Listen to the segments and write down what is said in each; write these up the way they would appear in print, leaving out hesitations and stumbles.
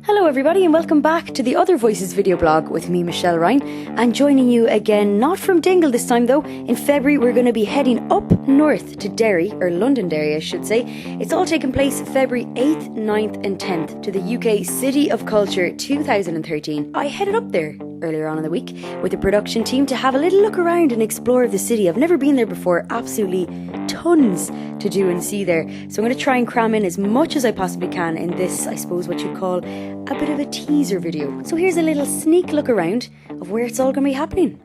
Hello everybody and welcome back to the Other Voices video blog with me, Michelle Ryan, and joining you again, not from Dingle this time though. In February we're going to be heading up north to Derry, or Londonderry I should say. It's all taking place February 8th, 9th and 10th to the UK City of Culture 2013. I headed up there earlier on in the week with the production team to have a little look around and explore the city. I've never been there before, absolutely tons to do and see there. So I'm going to try and cram in as much as I possibly can in this, I suppose what you'd call a bit of a teaser video. So here's a little sneak look around of where it's all going to be happening.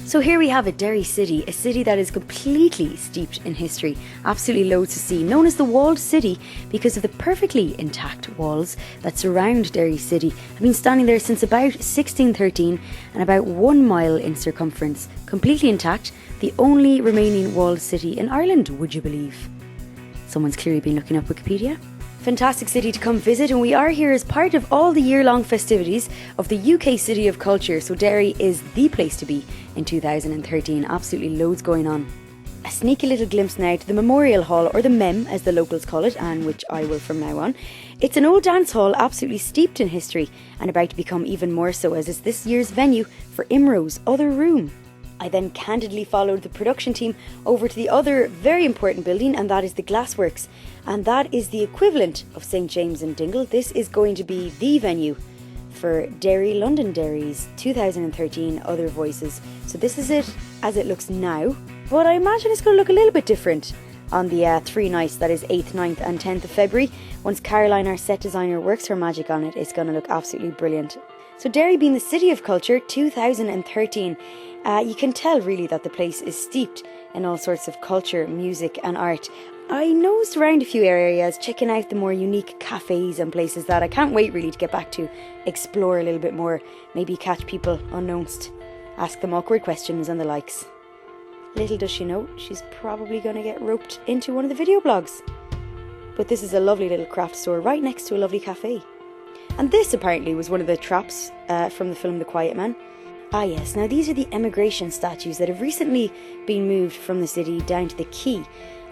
So here we have it, Derry City, a city that is completely steeped in history. Absolutely loads to see, known as the Walled City because of the perfectly intact walls that surround Derry City. Have been standing there since about 1613 and about 1 mile in circumference, completely intact, the only remaining walled city in Ireland, would you believe? Someone's clearly been looking up Wikipedia. Fantastic city to come visit, and we are here as part of all the year-long festivities of the UK City of Culture, so Derry is the place to be in 2013. Absolutely loads going on. A sneaky little glimpse now to the Memorial Hall, or the MEM as the locals call it, and which I will from now on. It's an old dance hall absolutely steeped in history and about to become even more so as it's this year's venue for IMRO's Other Room. I then candidly followed the production team over to the other very important building, and that is the Glassworks, and that is the equivalent of St James and Dingle. This is going to be the venue for Derry Londonderry's 2013 Other Voices. So this is it as it looks now, but I imagine it's going to look a little bit different on the 3 nights, that is 8th, 9th and 10th of February. Once Caroline, our set designer, works her magic on it, it's going to look absolutely brilliant. So Derry being the City of Culture 2013, you can tell really that the place is steeped in all sorts of culture, music and art. I nosed around a few areas, checking out the more unique cafes and places that I can't wait really to get back to, explore a little bit more, maybe catch people unknownst, ask them awkward questions and the likes. Little does she know, she's probably going to get roped into one of the video blogs. But this is a lovely little craft store right next to a lovely cafe. And this apparently was one of the traps from the film The Quiet Man. Ah yes, now these are the emigration statues that have recently been moved from the city down to the quay.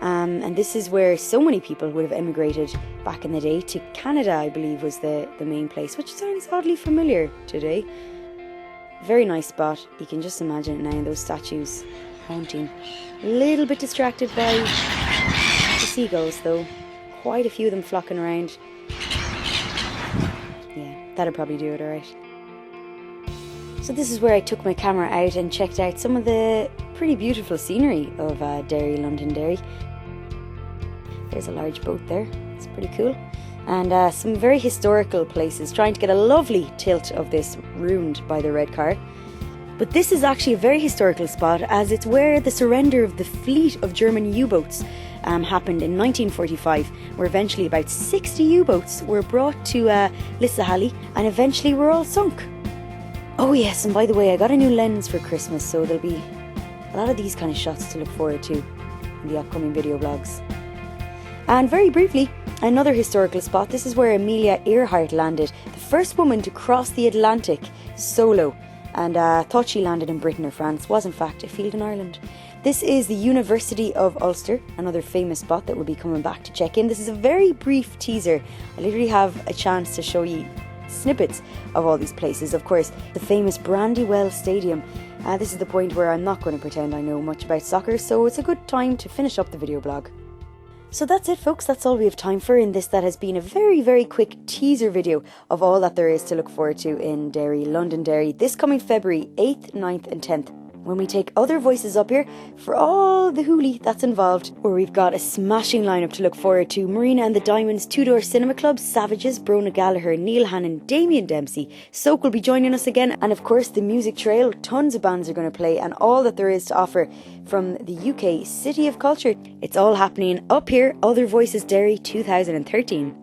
And this is where so many people would have emigrated back in the day. To Canada, I believe, was the main place, which sounds oddly familiar today. Very nice spot. You can just imagine it now, those statues haunting. A little bit distracted by the seagulls though. Quite a few of them flocking around. Yeah, that'd probably do it alright. So this is where I took my camera out and checked out some of the pretty beautiful scenery of Derry, Londonderry. There's a large boat there, it's pretty cool. And some very historical places, trying to get a lovely tilt of this ruined by the red car. But this is actually a very historical spot, as it's where the surrender of the fleet of German U-boats happened in 1945, where eventually about 60 U-boats were brought to Lissahalli and eventually were all sunk. Oh yes, and by the way, I got a new lens for Christmas, so there'll be a lot of these kind of shots to look forward to in the upcoming video vlogs. And very briefly, another historical spot. This is where Amelia Earhart landed, the first woman to cross the Atlantic solo, and thought she landed in Britain or France, was in fact a field in Ireland. This is the University of Ulster, another famous spot that we'll be coming back to check in. This is a very brief teaser. I literally have a chance to show you snippets of all these places. Of course, the famous Brandywell Stadium. This is the point where I'm not going to pretend I know much about soccer, so it's a good time to finish up the video blog. So that's it folks, that's all we have time for in this that has been a very quick teaser video of all that there is to look forward to in Derry, Londonderry this coming February 8th, 9th and 10th. When we take Other Voices up here for all the hooley that's involved, where we've got a smashing lineup to look forward to. Marina and the Diamonds, Two Door Cinema Club, Savages, Brona Gallagher, Neil Hannon, Damien Dempsey, Soak will be joining us again, and of course the Music Trail. Tons of bands are going to play, and all that there is to offer from the UK City of Culture. It's all happening up here, Other Voices Derry 2013.